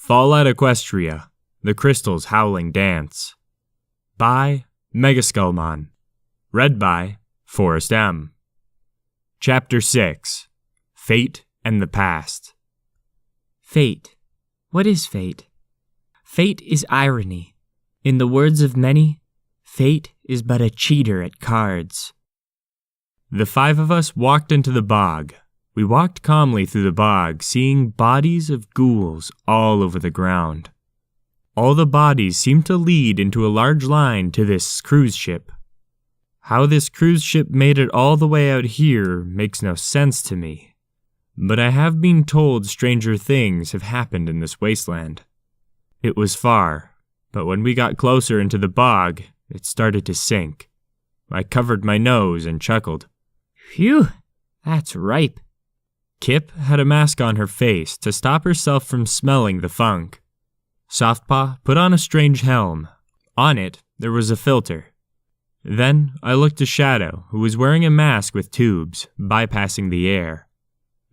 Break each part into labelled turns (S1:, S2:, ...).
S1: Fall at Equestria, the Crystal's Howling Dance. By Megaskullmon. Read by Forrest M. Chapter 6. Fate and the Past.
S2: Fate. What is fate? Fate is irony. In the words of many, fate is but a cheater at cards.
S1: The five of us walked into the bog. We walked calmly through the bog, seeing bodies of ghouls all over the ground. All the bodies seemed to lead into a large line to this cruise ship. How this cruise ship made it all the way out here makes no sense to me. But I have been told stranger things have happened in this wasteland. It was far, but when we got closer into the bog, it started to sink. I covered my nose and chuckled.
S2: Phew, that's ripe.
S1: Kip had a mask on her face to stop herself from smelling the funk. Softpaw put on a strange helm. On it, there was a filter. Then I looked to Shadow, who was wearing a mask with tubes, bypassing the air.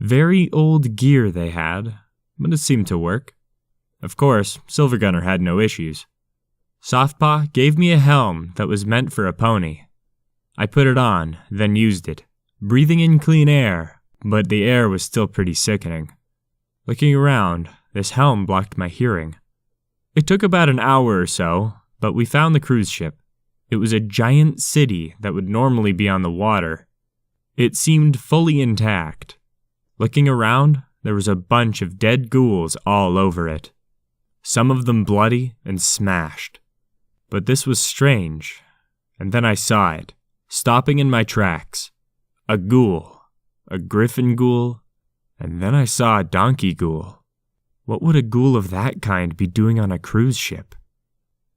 S1: Very old gear they had, but it seemed to work. Of course, Silvergunner had no issues. Softpaw gave me a helm that was meant for a pony. I put it on, then used it, breathing in clean air, but the air was still pretty sickening. Looking around, this helm blocked my hearing. It took about an hour or so, but we found the cruise ship. It was a giant city that would normally be on the water. It seemed fully intact. Looking around, there was a bunch of dead ghouls all over it. Some of them bloody and smashed. But this was strange, and then I saw it, stopping in my tracks. A ghoul. A griffin ghoul, and then I saw a donkey ghoul. What would a ghoul of that kind be doing on a cruise ship?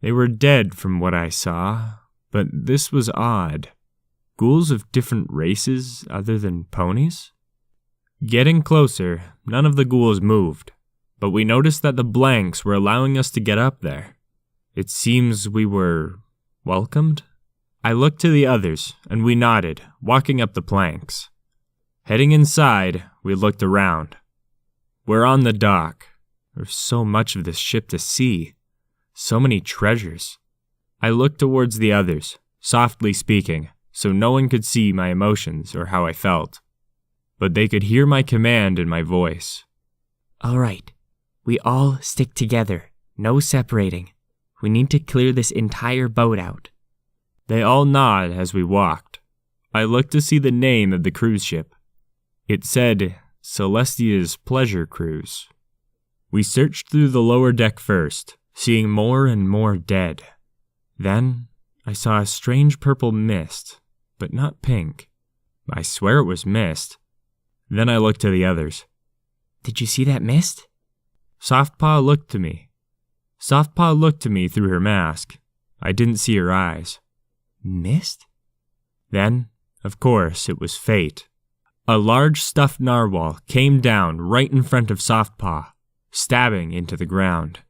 S1: They were dead from what I saw, but this was odd. Ghouls of different races other than ponies? Getting closer, none of the ghouls moved, but we noticed that the blanks were allowing us to get up there. It seems we were welcomed? I looked to the others, and we nodded, walking up the planks. Heading inside, we looked around. We're on the dock. There's so much of this ship to see. So many treasures. I looked towards the others, softly speaking, so no one could see my emotions or how I felt. But they could hear my command in my voice.
S2: All right. We all stick together. No separating. We need to clear this entire boat out.
S1: They all nod as we walked. I looked to see the name of the cruise ship. It said, Celestia's Pleasure Cruise. We searched through the lower deck first, seeing more and more dead. Then, I saw a strange purple mist, but not pink. I swear it was mist. Then I looked to the others.
S2: Did you see that mist?
S1: Softpaw looked to me. Softpaw looked to me through her mask. I didn't see her eyes.
S2: Mist?
S1: Then, of course, it was fate. A large stuffed narwhal came down right in front of Softpaw, stabbing into the ground.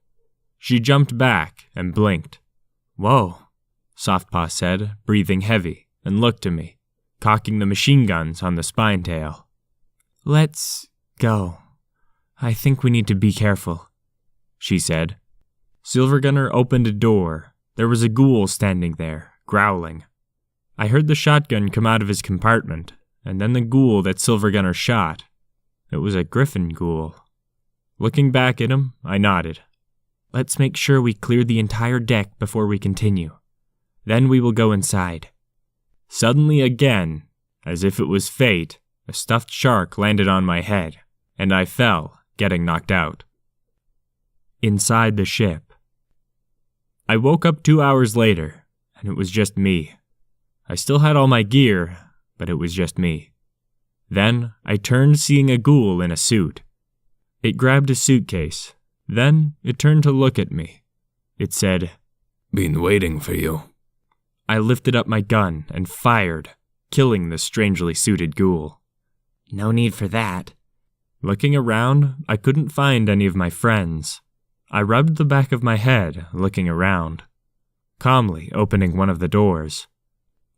S1: She jumped back and blinked. Whoa, Softpaw said, breathing heavy, and looked to me, cocking the machine guns on the spine tail.
S2: Let's go. I think we need to be careful,
S1: she said. Silvergunner opened a door. There was a ghoul standing there, growling. I heard the shotgun come out of his compartment, and then the ghoul that Silvergunner shot. It was a griffin ghoul. Looking back at him, I nodded. Let's make sure we clear the entire deck before we continue. Then we will go inside. Suddenly again, as if it was fate, a stuffed shark landed on my head, and I fell, getting knocked out. Inside the ship. I woke up 2 hours later, and it was just me. I still had all my gear, but it was just me. Then I turned seeing a ghoul in a suit. It grabbed a suitcase. Then it turned to look at me. It said,
S3: "Been waiting for you."
S1: I lifted up my gun and fired, killing the strangely suited ghoul.
S2: No need for that.
S1: Looking around, I couldn't find any of my friends. I rubbed the back of my head, looking around, calmly opening one of the doors.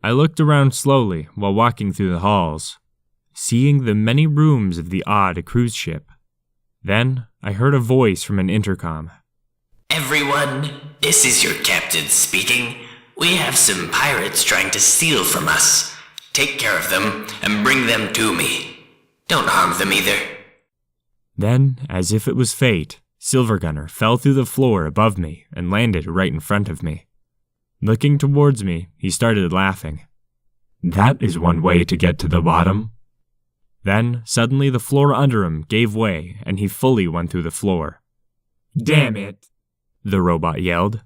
S1: I looked around slowly while walking through the halls, seeing the many rooms of the odd cruise ship. Then I heard a voice from an intercom.
S4: Everyone, this is your captain speaking. We have some pirates trying to steal from us. Take care of them and bring them to me. Don't harm them either.
S1: Then, as if it was fate, Silvergunner fell through the floor above me and landed right in front of me. Looking towards me, he started laughing.
S3: That is one way to get to the bottom.
S1: Then, suddenly the floor under him gave way and he fully went through the floor.
S3: Damn it!
S1: The robot yelled.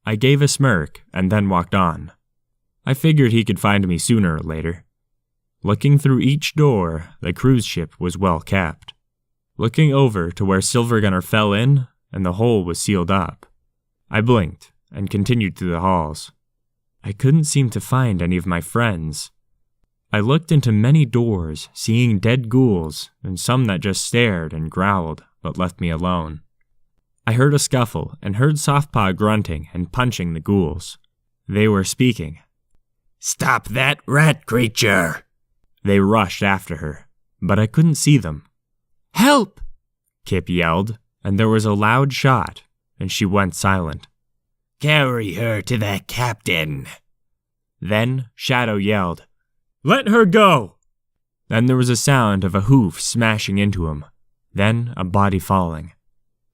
S1: I gave a smirk and then walked on. I figured he could find me sooner or later. Looking through each door, the cruise ship was well kept. Looking over to where Silvergunner fell in, and the hole was sealed up. I blinked and continued through the halls. I couldn't seem to find any of my friends. I looked into many doors, seeing dead ghouls, and some that just stared and growled, but left me alone. I heard a scuffle and heard Softpaw grunting and punching the ghouls. They were speaking.
S4: Stop that rat creature!
S1: They rushed after her, but I couldn't see them.
S2: Help!
S1: Kip yelled, and there was a loud shot, and she went silent.
S4: Carry her to the captain.
S1: Then Shadow yelled, Let her go! Then there was a sound of a hoof smashing into him, then a body falling.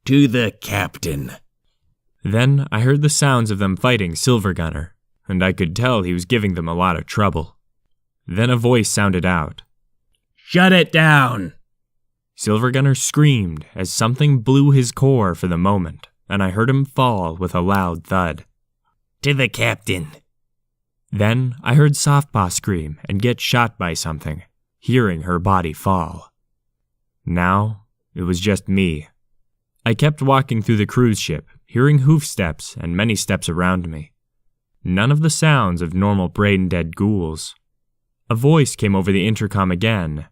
S4: To the captain.
S1: Then I heard the sounds of them fighting Silvergunner, and I could tell he was giving them a lot of trouble. Then a voice sounded out.
S4: Shut it down!
S1: Silvergunner screamed as something blew his core for the moment, and I heard him fall with a loud thud.
S4: To the captain.
S1: Then I heard Softpaw scream and get shot by something, hearing her body fall. Now it was just me. I kept walking through the cruise ship, hearing hoof steps and many steps around me. None of the sounds of normal brain-dead ghouls. A voice came over the intercom again.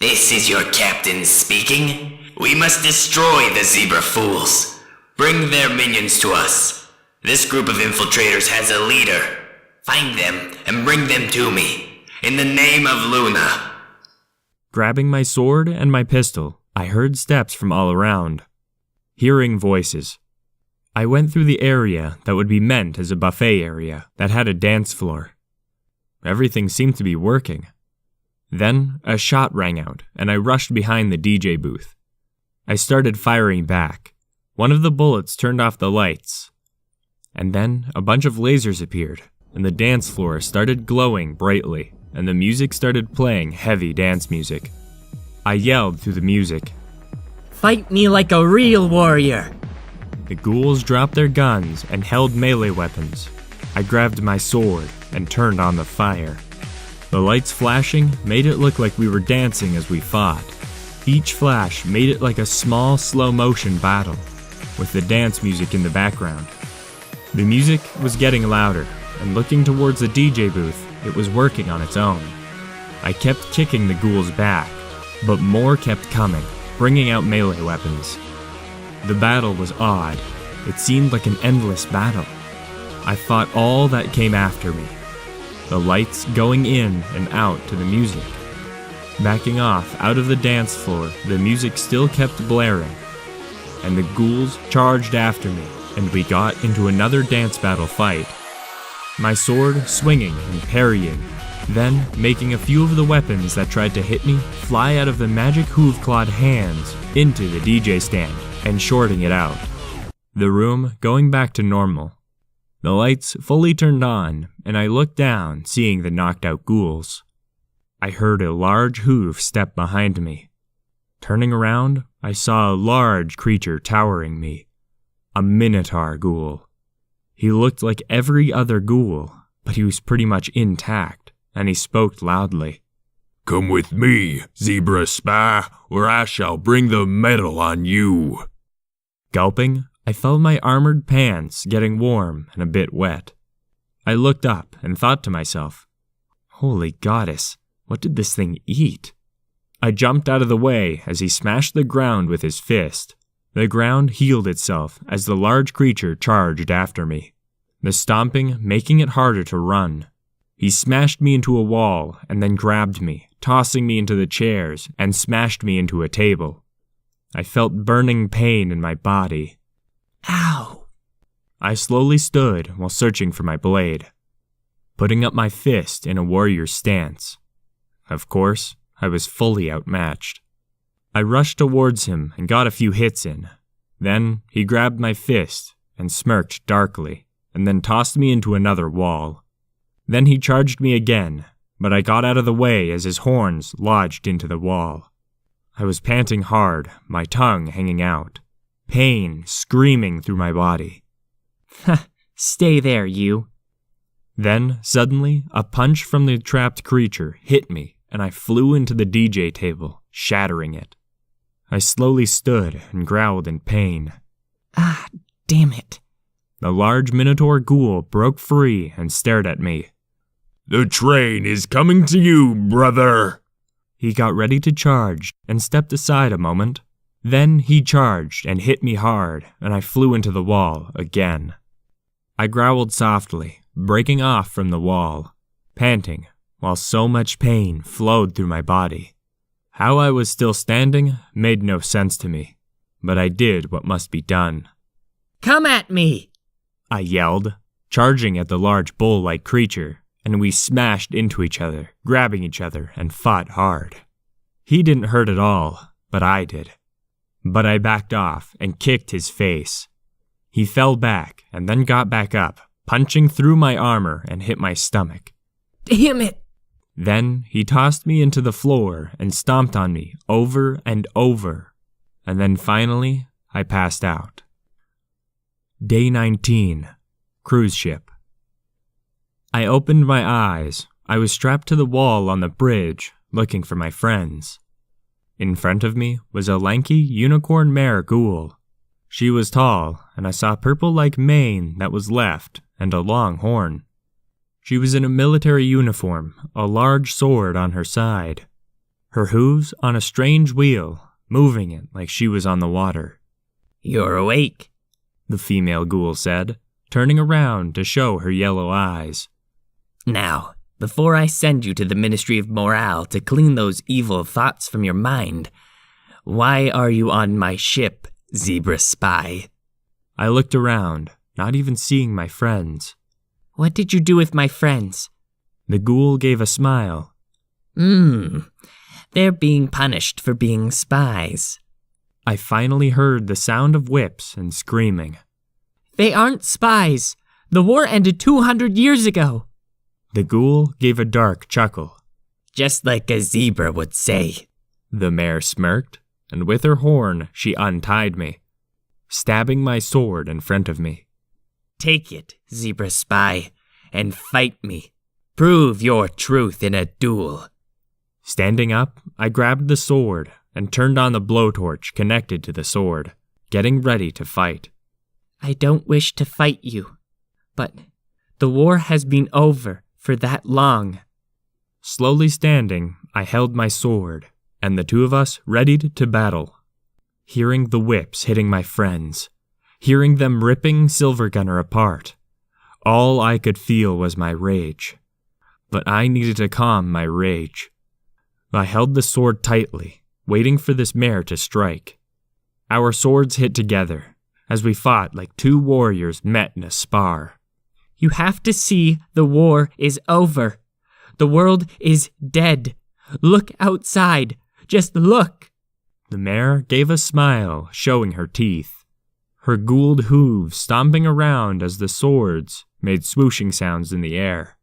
S4: This is your captain speaking. We must destroy the zebra fools. Bring their minions to us. This group of infiltrators has a leader. Find them and bring them to me. In the name of Luna.
S1: Grabbing my sword and my pistol, I heard steps from all around. Hearing voices. I went through the area that would be meant as a buffet area that had a dance floor. Everything seemed to be working. Then a shot rang out, and I rushed behind the DJ booth. I started firing back. One of the bullets turned off the lights. And then a bunch of lasers appeared, and the dance floor started glowing brightly, and the music started playing heavy dance music. I yelled through the music.
S2: Fight me like a real warrior!
S1: The ghouls dropped their guns and held melee weapons. I grabbed my sword and turned on the fire. The lights flashing made it look like we were dancing as we fought. Each flash made it like a small slow-motion battle, with the dance music in the background. The music was getting louder, and looking towards the DJ booth, it was working on its own. I kept kicking the ghouls back, but more kept coming, bringing out melee weapons. The battle was odd. It seemed like an endless battle. I fought all that came after me. The lights going in and out to the music. Backing off out of the dance floor, the music still kept blaring. And the ghouls charged after me, and we got into another dance battle fight. My sword swinging and parrying, then making a few of the weapons that tried to hit me fly out of the magic hoof-clawed hands into the DJ stand and shorting it out. The room going back to normal. The lights fully turned on, and I looked down, seeing the knocked-out ghouls. I heard a large hoof step behind me. Turning around, I saw a large creature towering me. A Minotaur ghoul. He looked like every other ghoul, but he was pretty much intact, and he spoke loudly.
S3: Come with me, Zebra Spy, or I shall bring the metal on you.
S1: Gulping, I felt my armored pants getting warm and a bit wet. I looked up and thought to myself, Holy goddess, what did this thing eat? I jumped out of the way as he smashed the ground with his fist. The ground healed itself as the large creature charged after me, the stomping making it harder to run. He smashed me into a wall and then grabbed me, tossing me into the chairs and smashed me into a table. I felt burning pain in my body.
S2: Ow!
S1: I slowly stood while searching for my blade, putting up my fist in a warrior's stance. Of course, I was fully outmatched. I rushed towards him and got a few hits in. Then he grabbed my fist and smirked darkly, and then tossed me into another wall. Then he charged me again, but I got out of the way as his horns lodged into the wall. I was panting hard, my tongue hanging out, pain screaming through my body.
S2: Stay there, you.
S1: Then, suddenly, a punch from the trapped creature hit me, and I flew into the DJ table, shattering it. I slowly stood and growled in pain.
S2: Ah, damn it.
S1: The large Minotaur ghoul broke free and stared at me.
S3: The train is coming to you, brother.
S1: He got ready to charge and stepped aside a moment. Then he charged and hit me hard, and I flew into the wall again. I growled softly, breaking off from the wall, panting, while so much pain flowed through my body. How I was still standing made no sense to me, but I did what must be done.
S2: Come at me!
S1: I yelled, charging at the large bull-like creature, and we smashed into each other, grabbing each other, and fought hard. He didn't hurt at all, but I did. But I backed off and kicked his face. He fell back and then got back up, punching through my armor and hit my stomach.
S2: Damn it!
S1: Then he tossed me into the floor and stomped on me over and over, and then finally I passed out. Day 19, cruise ship. I opened my eyes. I was strapped to the wall on the bridge, looking for my friends. In front of me was a lanky unicorn mare ghoul. She was tall, and I saw purple-like mane that was left and a long horn. She was in a military uniform, a large sword on her side. Her hooves on a strange wheel, moving it like she was on the water.
S2: You're awake,
S1: the female ghoul said, turning around to show her yellow eyes.
S2: Now, before I send you to the Ministry of Morale to clean those evil thoughts from your mind, why are you on my ship, Zebra Spy?
S1: I looked around, not even seeing my friends.
S2: What did you do with my friends?
S1: The ghoul gave a smile.
S2: They're being punished for being spies.
S1: I finally heard the sound of whips and screaming.
S2: They aren't spies. The war ended 200 years ago.
S1: The ghoul gave a dark chuckle.
S2: Just like a zebra would say.
S1: The mare smirked, and with her horn she untied me, stabbing my sword in front of me.
S2: Take it, Zebra Spy, and fight me. Prove your truth in a duel.
S1: Standing up, I grabbed the sword and turned on the blowtorch connected to the sword, getting ready to fight.
S2: I don't wish to fight you, but the war has been over for that long.
S1: Slowly standing, I held my sword, and the two of us readied to battle. Hearing the whips hitting my friends, hearing them ripping Silvergunner apart, all I could feel was my rage. But I needed to calm my rage. I held the sword tightly, waiting for this mare to strike. Our swords hit together, as we fought like two warriors met in a spar.
S2: You have to see the war is over. The world is dead. Look outside. Just look.
S1: The mare gave a smile, showing her teeth. Her ghouled hooves stomping around as the swords made swooshing sounds in the air.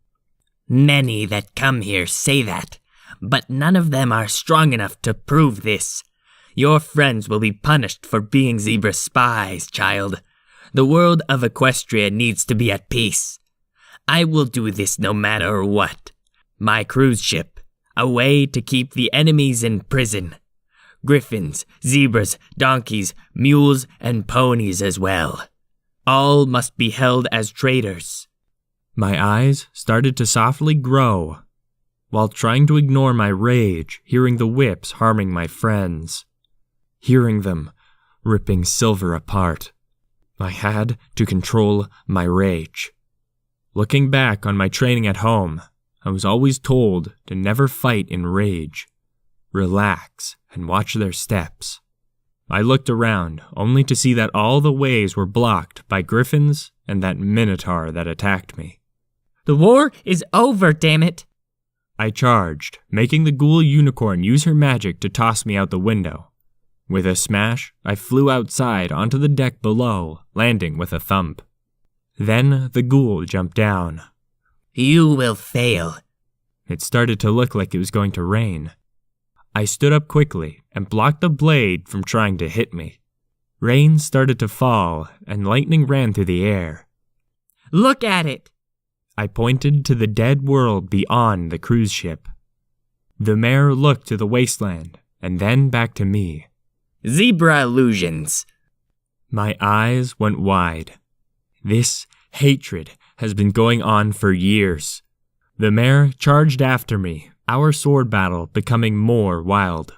S2: Many that come here say that, but none of them are strong enough to prove this. Your friends will be punished for being Zebra Spies, child. The world of Equestria needs to be at peace. I will do this no matter what. My cruise ship, a way to keep the enemies in prison. Griffins, zebras, donkeys, mules, and ponies as well. All must be held as traitors.
S1: My eyes started to softly grow, while trying to ignore my rage, hearing the whips harming my friends. Hearing them ripping Silver apart. I had to control my rage. Looking back on my training at home, I was always told to never fight in rage. Relax and watch their steps. I looked around, only to see that all the ways were blocked by griffins and that Minotaur that attacked me.
S2: The war is over, damn it!
S1: I charged, making the ghoul unicorn use her magic to toss me out the window. With a smash, I flew outside onto the deck below, landing with a thump. Then the ghoul jumped down.
S2: You will fail.
S1: It started to look like it was going to rain. I stood up quickly and blocked the blade from trying to hit me. Rain started to fall, and lightning ran through the air.
S2: Look at it!
S1: I pointed to the dead world beyond the cruise ship. The mare looked to the wasteland, and then back to me.
S2: Zebra illusions.
S1: My eyes went wide. This hatred has been going on for years. The mare charged after me, our sword battle becoming more wild.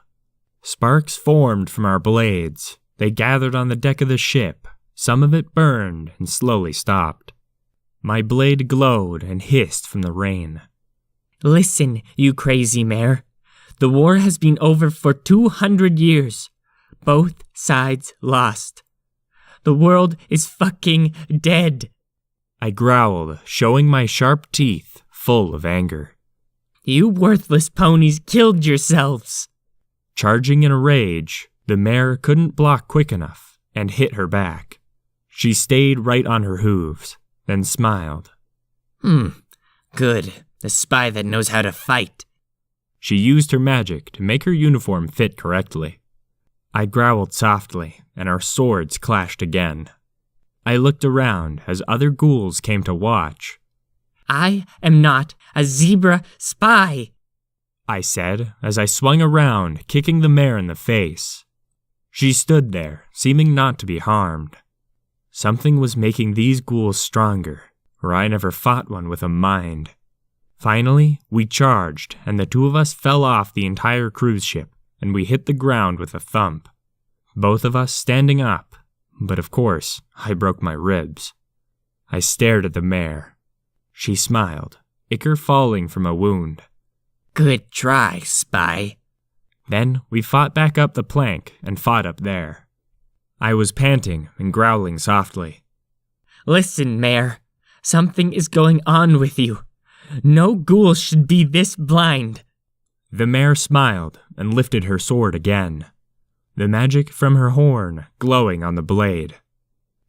S1: Sparks formed from our blades. They gathered on the deck of the ship. Some of it burned and slowly stopped. My blade glowed and hissed from the rain.
S2: Listen, you crazy mare. The war has been over for 200 years. Both sides lost. The world is fucking dead.
S1: I growled, showing my sharp teeth full of anger.
S2: You worthless ponies killed yourselves.
S1: Charging in a rage, the mare couldn't block quick enough and hit her back. She stayed right on her hooves, then smiled.
S2: Good. A spy that knows how to fight.
S1: She used her magic to make her uniform fit correctly. I growled softly, and our swords clashed again. I looked around as other ghouls came to watch.
S2: I am not a zebra spy,
S1: I said as I swung around, kicking the mare in the face. She stood there, seeming not to be harmed. Something was making these ghouls stronger, or I never fought one with a mind. Finally, we charged, and the two of us fell off the entire cruise ship, and we hit the ground with a thump. Both of us standing up, but of course, I broke my ribs. I stared at the mare. She smiled, ichor falling from a wound.
S2: Good try, spy.
S1: Then we fought back up the plank and fought up there. I was panting and growling softly.
S2: Listen, mare. Something is going on with you. No ghoul should be this blind.
S1: The mare smiled and lifted her sword again, the magic from her horn glowing on the blade.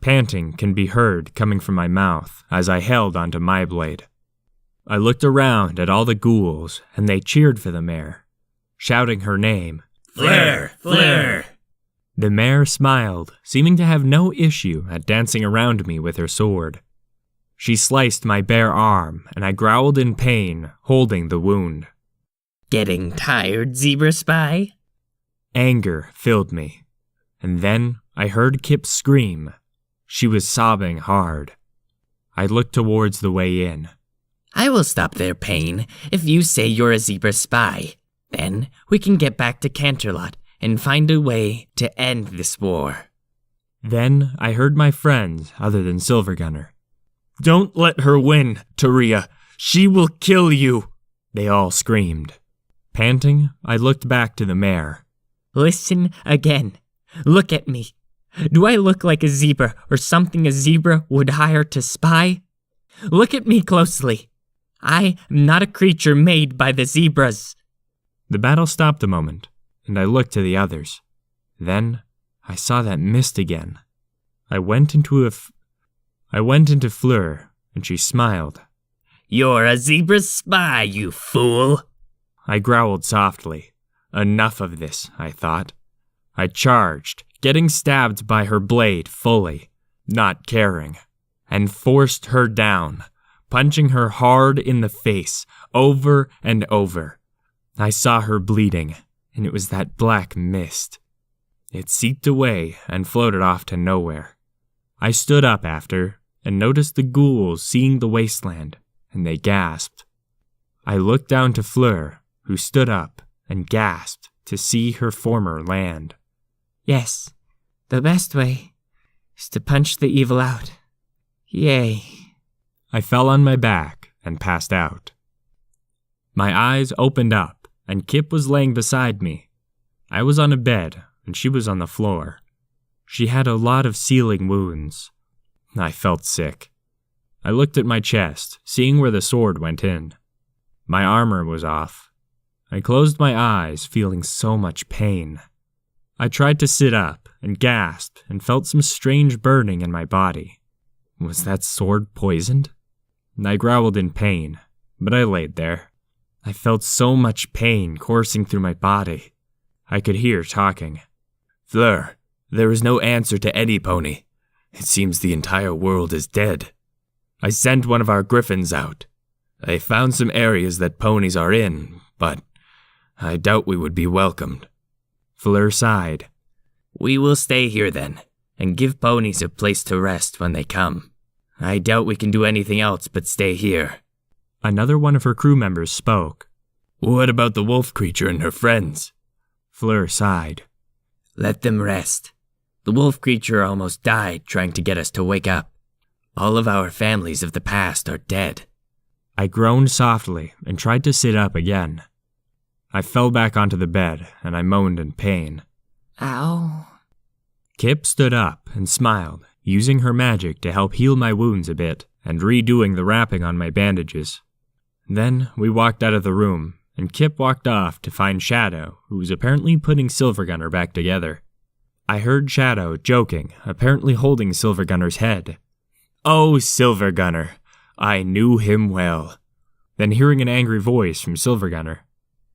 S1: Panting can be heard coming from my mouth as I held onto my blade. I looked around at all the ghouls, and they cheered for the mare, shouting her name.
S4: Flare! Flare!
S1: The mare smiled, seeming to have no issue at dancing around me with her sword. She sliced my bare arm, and I growled in pain, holding the wound.
S2: Getting tired, zebra spy?
S1: Anger filled me, and then I heard Kip scream. She was sobbing hard. I looked towards the way in.
S2: I will stop their pain if you say you're a zebra spy. Then we can get back to Canterlot and find a way to end this war.
S1: Then I heard my friends, other than Silvergunner. Don't let her win, Taria. She will kill you, they all screamed. Panting, I looked back to the mare.
S2: Listen again. Look at me. Do I look like a zebra or something a zebra would hire to spy? Look at me closely. I am not a creature made by the zebras.
S1: The battle stopped a moment, and I looked to the others. Then I saw that mist again. I went into Fleur, and she smiled.
S2: You're a zebra spy, you fool.
S1: I growled softly. Enough of this, I thought. I charged, getting stabbed by her blade fully, not caring, and forced her down, punching her hard in the face, over and over. I saw her bleeding, and it was that black mist. It seeped away and floated off to nowhere. I stood up after, and noticed the ghouls seeing the wasteland, and they gasped. I looked down to Fleur, who stood up and gasped to see her former land. Yes, the best way is to punch the evil out. Yay. I fell on my back and passed out. My eyes opened up, and Kip was laying beside me. I was on a bed, and she was on the floor. She had a lot of sealing wounds. I felt sick. I looked at my chest, seeing where the sword went in. My armor was off. I closed my eyes, feeling so much pain. I tried to sit up and gasped and felt some strange burning in my body. Was that sword poisoned? I growled in pain, but I laid there. I felt so much pain coursing through my body. I could hear talking.
S3: Fleur, there is no answer to any pony. It seems the entire world is dead. I sent one of our griffins out. I found some areas that ponies are in, but I doubt we would be welcomed.
S1: Fleur sighed.
S2: We will stay here then, and give ponies a place to rest when they come. I doubt we can do anything else but stay here.
S1: Another one of her crew members spoke.
S3: What about the wolf creature and her friends?
S1: Fleur sighed.
S2: Let them rest. The wolf creature almost died trying to get us to wake up. All of our families of the past are dead.
S1: I groaned softly and tried to sit up again. I fell back onto the bed and I moaned in pain.
S2: Ow.
S1: Kip stood up and smiled, using her magic to help heal my wounds a bit and redoing the wrapping on my bandages. Then we walked out of the room, and Kip walked off to find Shadow, who was apparently putting Silvergunner back together. I heard Shadow joking, apparently holding Silvergunner's head. Oh, Silvergunner! I knew him well. Then hearing an angry voice from Silvergunner.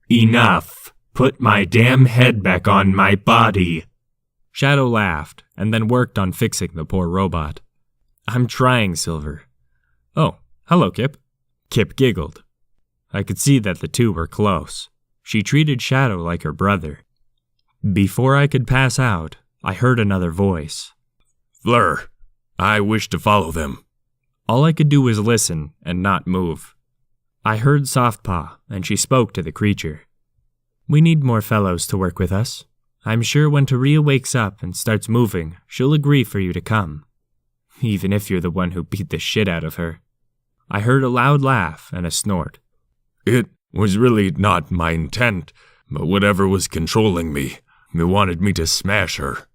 S3: Enough! Put my damn head back on my body!
S1: Shadow laughed, and then worked on fixing the poor robot. I'm trying, Silver. Oh, hello, Kip. Kip giggled. I could see that the two were close. She treated Shadow like her brother. Before I could pass out, I heard another voice.
S3: Fleur, I wish to follow them.
S1: All I could do was listen and not move. I heard Softpaw, and she spoke to the creature. We need more fellows to work with us. I'm sure when Taria wakes up and starts moving, she'll agree for you to come. Even if you're the one who beat the shit out of her. I heard a loud laugh and a snort.
S3: It was really not my intent, but whatever was controlling me, it wanted me to smash her.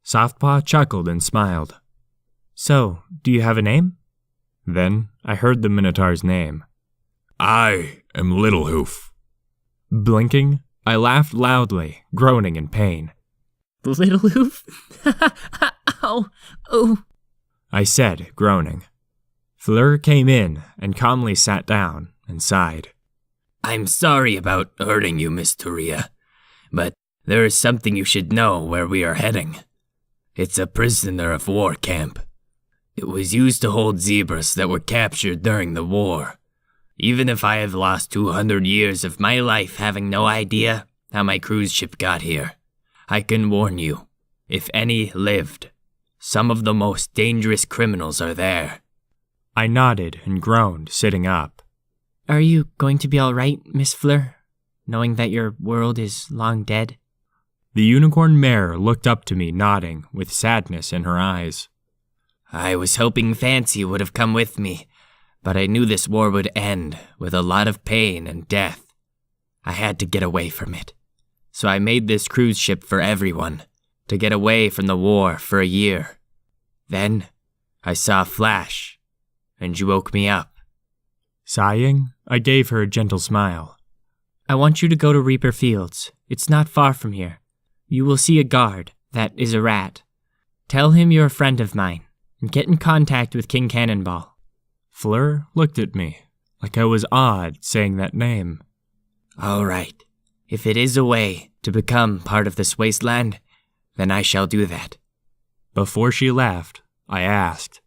S1: Softpaw chuckled and smiled. So, do you have a name? Then I heard the Minotaur's name.
S3: I am Little Hoof.
S1: Blinking, I laughed loudly, groaning in pain.
S2: Little Hoof? Ow! Oh!
S1: I said, groaning. Fleur came in and calmly sat down and sighed.
S2: I'm sorry about hurting you, Miss Taria, but there is something you should know where we are heading. It's a prisoner of war camp. It was used to hold zebras that were captured during the war. Even if I have lost 200 years of my life having no idea how my cruise ship got here, I can warn you, if any lived, some of the most dangerous criminals are there.
S1: I nodded and groaned, sitting up.
S5: Are you going to be all right, Miss Fleur, knowing that your world is long dead?
S1: The unicorn mare looked up to me, nodding, with sadness in her eyes.
S2: I was hoping Fancy would have come with me, but I knew this war would end with a lot of pain and death. I had to get away from it. So I made this cruise ship for everyone, to get away from the war for a year. Then, I saw a flash, and you woke me up.
S1: Sighing, I gave her a gentle smile.
S5: I want you to go to Reaper Fields. It's not far from here. You will see a guard, that is a rat. Tell him you're a friend of mine, and get in contact with King Cannonball.
S1: Fleur looked at me, like I was odd saying that name.
S2: All right. If it is a way to become part of this wasteland, then I shall do that.
S1: Before she left, I asked,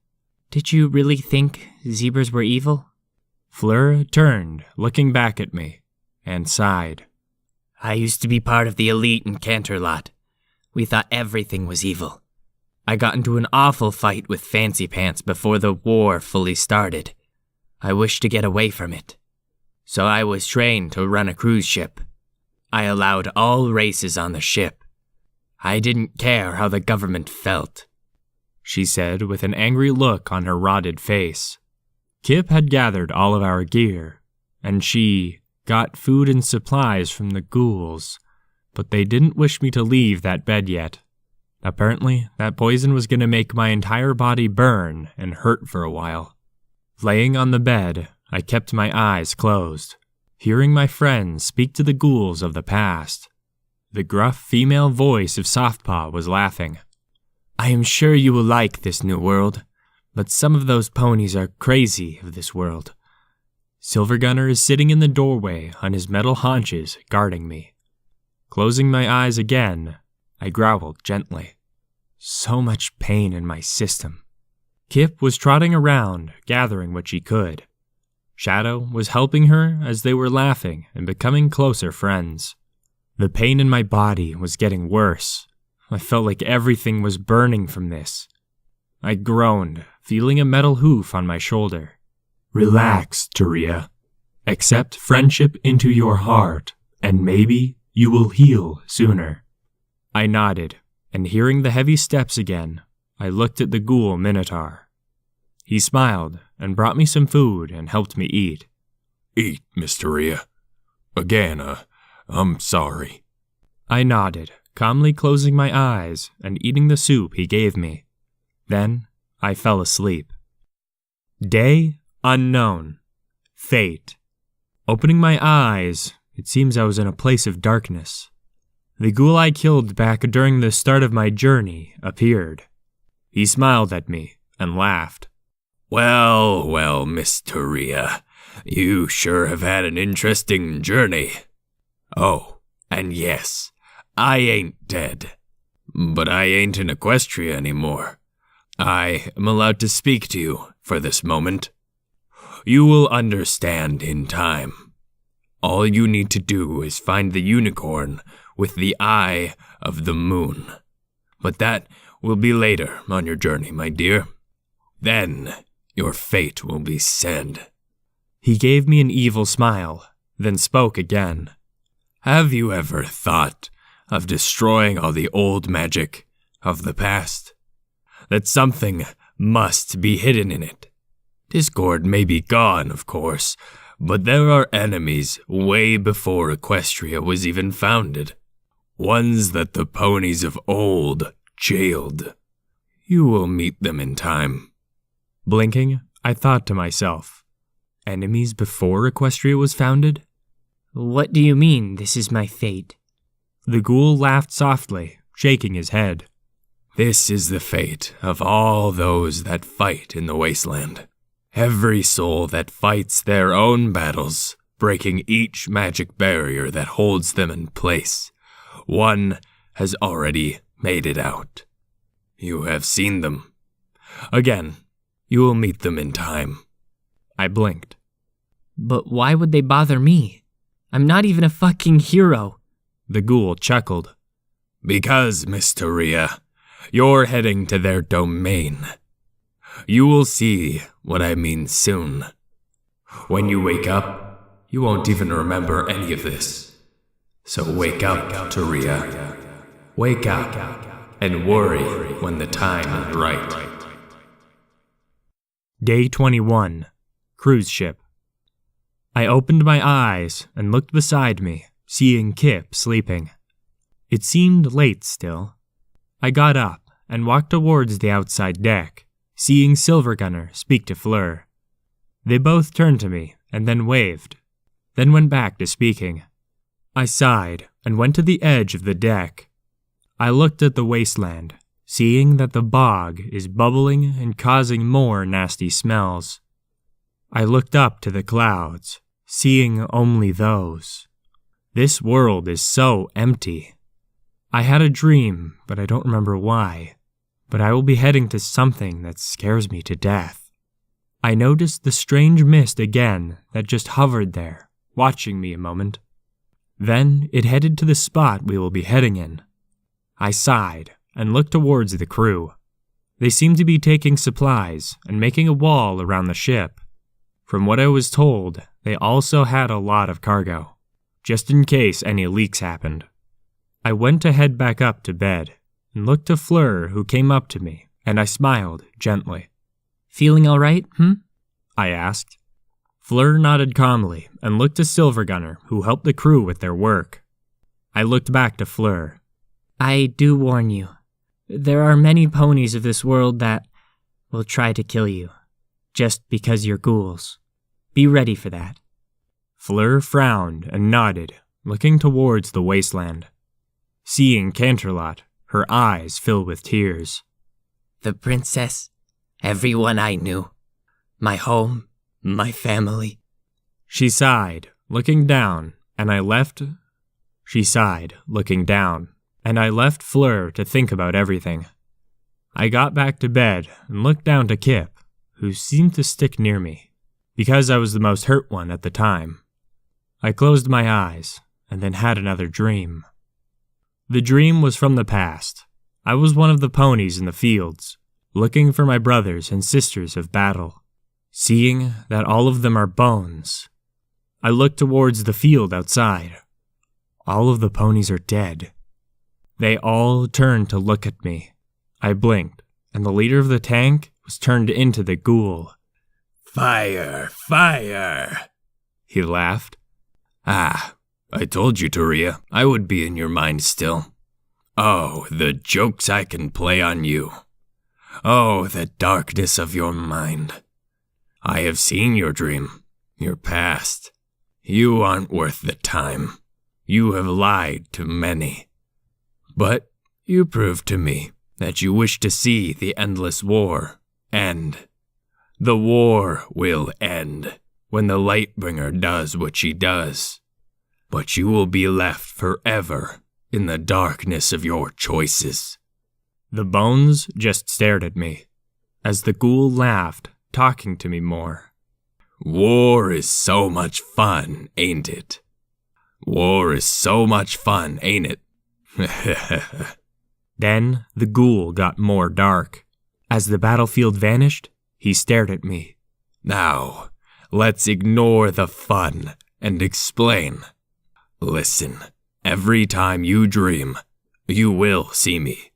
S5: Did you really think zebras were evil?
S1: Fleur turned, looking back at me, and sighed.
S2: I used to be part of the elite in Canterlot. We thought everything was evil. I got into an awful fight with Fancy Pants before the war fully started. I wished to get away from it. So I was trained to run a cruise ship. I allowed all races on the ship. I didn't care how the government felt,
S1: she said with an angry look on her rotted face. Kip had gathered all of our gear, and she got food and supplies from the Ghouls, but they didn't wish me to leave that bed yet. Apparently, that poison was going to make my entire body burn and hurt for a while. Laying on the bed, I kept my eyes closed, hearing my friends speak to the ghouls of the past. The gruff female voice of Softpaw was laughing. "I am sure you will like this new world, but some of those ponies are crazy of this world." Silvergunner is sitting in the doorway on his metal haunches, guarding me. Closing my eyes again, I growled gently. So much pain in my system. Kip was trotting around, gathering what she could. Shadow was helping her as they were laughing and becoming closer friends. The pain in my body was getting worse. I felt like everything was burning from this. I groaned, feeling a metal hoof on my shoulder. "Relax, Taria. Accept friendship into your heart, and maybe you will heal sooner." I nodded, and hearing the heavy steps again, I looked at the ghoul Minotaur. He smiled and brought me some food and helped me eat.
S3: "Eat, Miss Taria. Again, I'm sorry."
S1: I nodded, calmly closing my eyes and eating the soup he gave me. Then I fell asleep. Day unknown. Fate. Opening my eyes, it seems I was in a place of darkness. The ghoul I killed back during the start of my journey appeared. He smiled at me and laughed.
S3: Well, Miss Taria, you sure have had an interesting journey. Oh, and yes, I ain't dead. But I ain't in Equestria anymore. I am allowed to speak to you for this moment. You will understand in time. All you need to do is find the unicorn with the eye of the moon. But that will be later on your journey, my dear. Then your fate will be said.
S1: He gave me an evil smile, then spoke again.
S3: Have you ever thought of destroying all the old magic of the past? That something must be hidden in it. Discord may be gone, of course, but there are enemies way before Equestria was even founded. Ones that the ponies of old jailed. You will meet them in time.
S1: Blinking, I thought to myself, enemies before Equestria was founded?
S5: What do you mean, this is my fate?
S1: The ghoul laughed softly, shaking his head.
S3: This is the fate of all those that fight in the wasteland. Every soul that fights their own battles, breaking each magic barrier that holds them in place. One has already made it out. You have seen them. Again, you will meet them in time.
S1: I blinked.
S5: But why would they bother me? I'm not even a fucking hero.
S1: The ghoul chuckled.
S3: Because, Miss Taria, you're heading to their domain. You will see what I mean soon. When you wake up, you won't even remember any of this. So wake up, Taria. Wake up and worry when the time is right.
S1: Day 21. Cruise ship. I opened my eyes and looked beside me, seeing Kip sleeping. It seemed late still. I got up and walked towards the outside deck, seeing Silvergunner speak to Fleur. They both turned to me and then waved, then went back to speaking. I sighed and went to the edge of the deck. I looked at the wasteland, seeing that the bog is bubbling and causing more nasty smells. I looked up to the clouds, seeing only those. This world is so empty. I had a dream, but I don't remember why. But I will be heading to something that scares me to death. I noticed the strange mist again that just hovered there, watching me a moment. Then it headed to the spot we will be heading in. I sighed and looked towards the crew. They seemed to be taking supplies and making a wall around the ship. From what I was told, they also had a lot of cargo, just in case any leaks happened. I went to head back up to bed and looked to Fleur, who came up to me, and I smiled gently.
S5: Feeling all right,
S1: I asked. Fleur nodded calmly and looked to Silvergunner, who helped the crew with their work. I looked back to Fleur.
S5: I do warn you. There are many ponies of this world that will try to kill you, just because you're ghouls. Be ready for that.
S1: Fleur frowned and nodded, looking towards the wasteland. Seeing Canterlot, her eyes fill with tears.
S2: The princess, everyone I knew, my home, my family.
S1: She sighed, looking down, and I left Fleur to think about everything. I got back to bed and looked down to Kip, who seemed to stick near me, because I was the most hurt one at the time. I closed my eyes, and then had another dream. The dream was from the past. I was one of the ponies in the fields, looking for my brothers and sisters of battle, seeing that all of them are bones. I looked towards the field outside. All of the ponies are dead. They all turned to look at me. I blinked, and the leader of the tank was turned into the ghoul.
S3: Fire, fire, he laughed. Ah, I told you, Taria, I would be in your mind still. Oh, the jokes I can play on you. Oh, the darkness of your mind. I have seen your dream, your past. You aren't worth the time. You have lied to many. But you proved to me that you wish to see the endless war end. The war will end when the Lightbringer does what she does. But you will be left forever in the darkness of your choices.
S1: The bones just stared at me, as the ghoul laughed, talking to me more.
S3: War is so much fun, ain't it? War is so much fun, ain't it?
S1: Then the ghoul got more dark. As the battlefield vanished, he stared at me.
S3: Now, let's ignore the fun and explain. Listen, every time you dream, you will see me,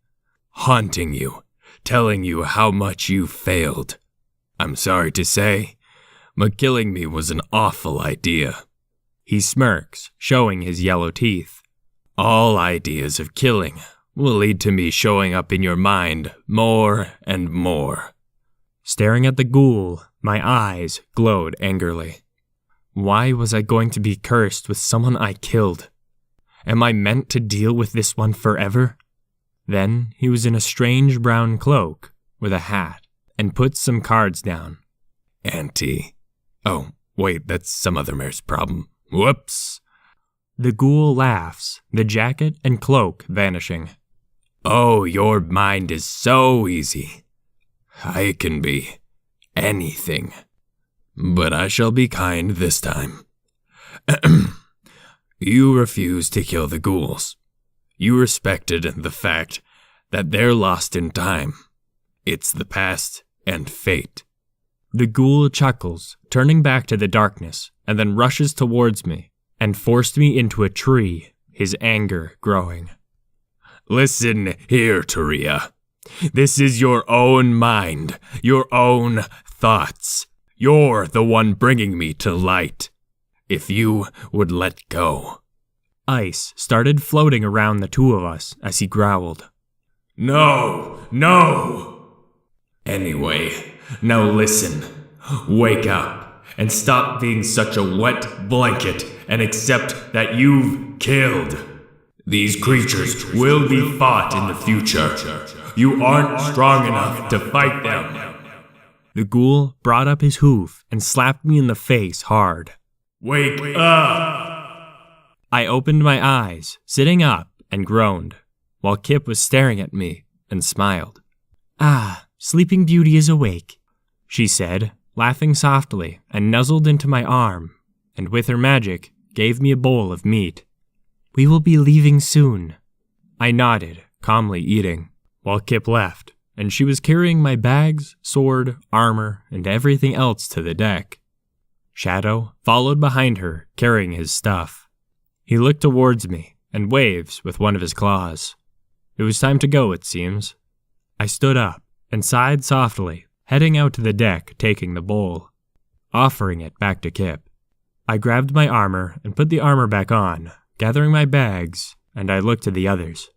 S3: haunting you, telling you how much you failed. I'm sorry to say, but killing me was an awful idea.
S1: He smirks, showing his yellow teeth.
S3: All ideas of killing will lead to me showing up in your mind more and more.
S1: Staring at the ghoul, my eyes glowed angrily. Why was I going to be cursed with someone I killed? Am I meant to deal with this one forever? Then he was in a strange brown cloak with a hat and put some cards down.
S3: Auntie. Oh, wait, that's some other mare's problem. Whoops.
S1: The ghoul laughs, the jacket and cloak vanishing.
S3: Oh, your mind is so easy. I can be anything. But I shall be kind this time. You refused to kill the ghouls. You respected the fact that they're lost in time. It's the past and fate.
S1: The ghoul chuckles, turning back to the darkness, and then rushes towards me and forced me into a tree, his anger growing.
S3: Listen here, Taria. This is your own mind, your own thoughts. You're the one bringing me to light. If you would let go.
S1: Ice started floating around the two of us as he growled.
S3: No, no. Anyway, now listen. Wake up and stop being such a wet blanket and accept that you've killed. These creatures will be fought in the future. You aren't strong enough to fight them.
S1: The ghoul brought up his hoof and slapped me in the face hard.
S3: Wake up!
S1: I opened my eyes, sitting up, and groaned, while Kip was staring at me and smiled. Ah, Sleeping Beauty is awake, she said, laughing softly, and nuzzled into my arm, and with her magic, gave me a bowl of meat. We will be leaving soon. I nodded, calmly eating, while Kip left, and she was carrying my bags, sword, armor, and everything else to the deck. Shadow followed behind her, carrying his stuff. He looked towards me and waves with one of his claws. It was time to go, it seems. I stood up and sighed softly, heading out to the deck, taking the bowl, offering it back to Kip. I grabbed my armor and put the armor back on, gathering my bags, and I looked to the others.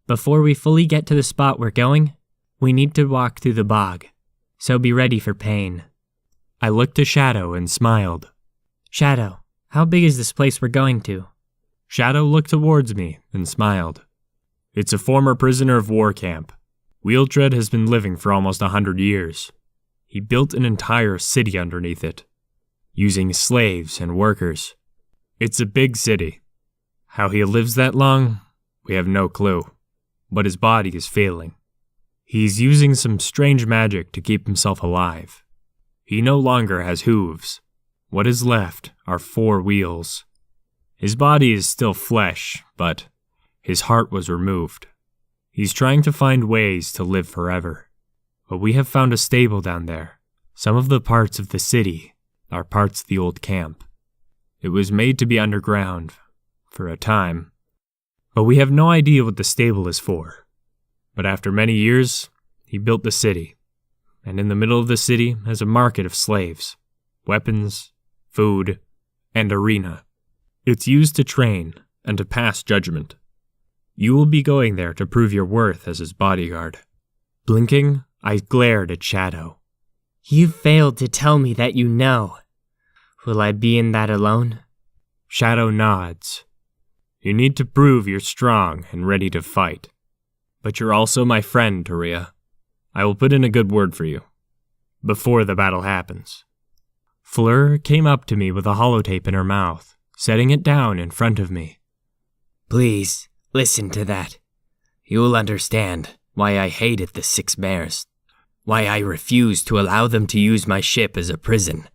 S5: Before we fully get to the spot we're going, we need to walk through the bog, so be ready for pain.
S1: I looked to Shadow and smiled.
S5: Shadow, how big is this place we're going to?
S1: Shadow looked towards me and smiled. It's a former prisoner of war camp. Wheeltread has been living for almost 100 years. He built an entire city underneath it, using slaves and workers. It's a big city. How he lives that long, we have no clue, but his body is failing. He's using some strange magic to keep himself alive. He no longer has hooves. What is left are 4 wheels. His body is still flesh, but his heart was removed. He's trying to find ways to live forever. But we have found a stable down there. Some of the parts of the city are parts of the old camp. It was made to be underground for a time, but we have no idea what the stable is for. But after many years, he built the city, and in the middle of the city is a market of slaves, weapons, food, and arena. It's used to train and to pass judgment. You will be going there to prove your worth as his bodyguard. Blinking, I glared at Shadow.
S5: You've failed to tell me that you know. Will I be in that alone?
S1: Shadow nods. You need to prove you're strong and ready to fight. But you're also my friend, Taria. I will put in a good word for you. Before the battle happens. Fleur came up to me with a holotape in her mouth, setting it down in front of me.
S2: Please, listen to that. You'll understand why I hated the 6 mares. Why I refused to allow them to use my ship as a prison.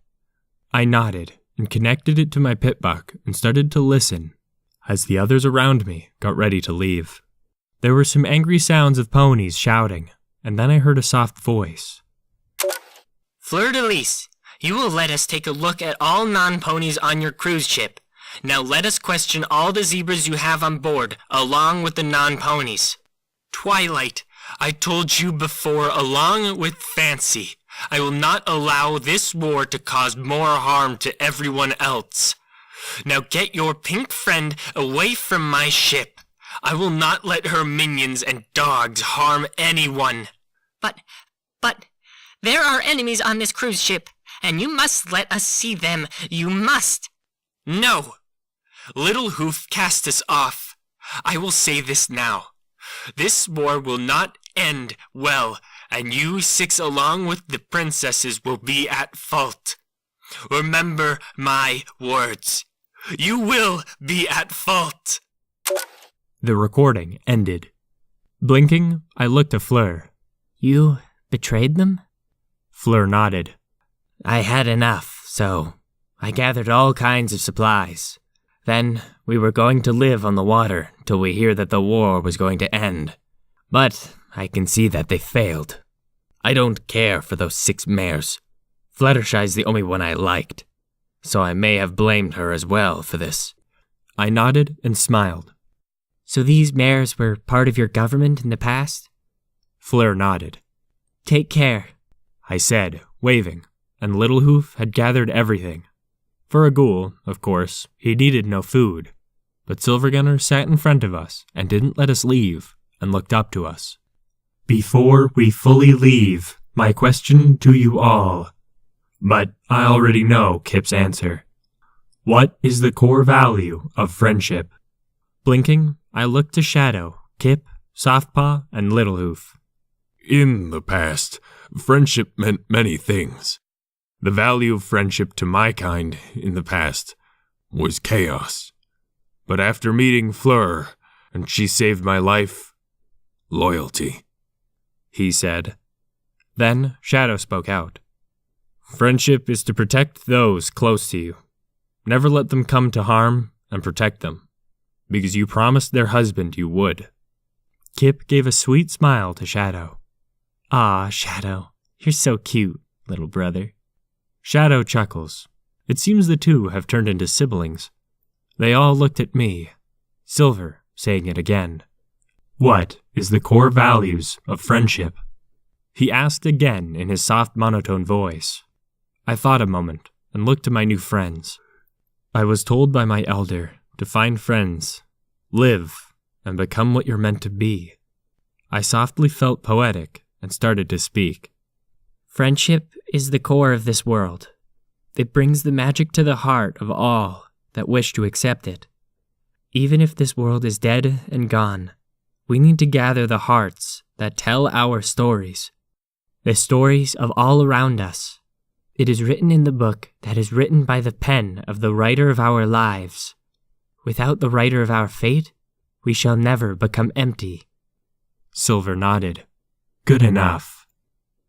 S1: I nodded and connected it to my pitbuck and started to listen as the others around me got ready to leave. There were some angry sounds of ponies shouting, and then I heard a soft voice.
S2: Fleur-de-Lis, you will let us take a look at all non-ponies on your cruise ship. Now let us question all the zebras you have on board, along with the non-ponies. Twilight, I told you before, along with Fancy, I will not allow this war to cause more harm to everyone else. Now get your pink friend away from my ship. I will not let her minions and dogs harm anyone. But, there are enemies on this cruise ship, and you must let us see them. You must. No. Little Hoof cast us off. I will say this now. This war will not end well, and you 6 along with the princesses will be at fault. Remember my words. You will be at fault.
S1: The recording ended. Blinking, I looked to Fleur.
S5: You betrayed them?
S1: Fleur nodded.
S2: I had enough, so I gathered all kinds of supplies. Then we were going to live on the water till we hear that the war was going to end. But I can see that they failed. I don't care for those 6 mares. Fluttershy's the only one I liked, so I may have blamed her as well for this.
S1: I nodded and smiled.
S5: So these mares were part of your government in the past?
S1: Fleur nodded.
S5: Take care,
S1: I said, waving, and Little Hoof had gathered everything. For a ghoul, of course, he needed no food, but Silvergunner sat in front of us and didn't let us leave and looked up to us. Before we fully leave, my question to you all. But I already know Kip's answer. What is the core value of friendship? Blinking, I looked to Shadow, Kip, Softpaw, and Little Hoof.
S3: In the past, friendship meant many things. The value of friendship to my kind in the past was chaos. But after meeting Fleur, and she saved my life, loyalty, he said.
S1: Then Shadow spoke out. Friendship is to protect those close to you. Never let them come to harm and protect them, because you promised their husband you would. Kip gave a sweet smile to Shadow.
S5: Ah, Shadow, you're so cute, little brother.
S1: Shadow chuckles. It seems the two have turned into siblings. They all looked at me. Silver saying it again. What is the core values of friendship? He asked again in his soft monotone voice. I thought a moment and looked to my new friends. I was told by my elder to find friends, live, and become what you're meant to be. I softly felt poetic and started to speak.
S5: Friendship is the core of this world. It brings the magic to the heart of all that wish to accept it. Even if this world is dead and gone, we need to gather the hearts that tell our stories. The stories of all around us. It is written in the book that is written by the pen of the writer of our lives. Without the writer of our fate, we shall never become empty.
S1: Silver nodded. Good enough,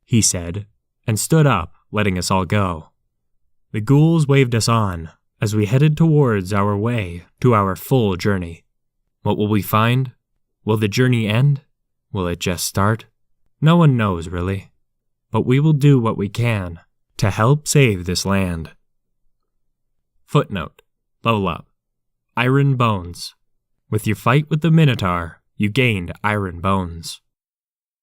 S1: he said, and stood up, letting us all go. The ghouls waved us on as we headed towards our way to our full journey. What will we find? Will the journey end? Will it just start? No one knows, really. But we will do what we can to help save this land. Footnote. Level up. Iron Bones. With your fight with the Minotaur, you gained Iron Bones.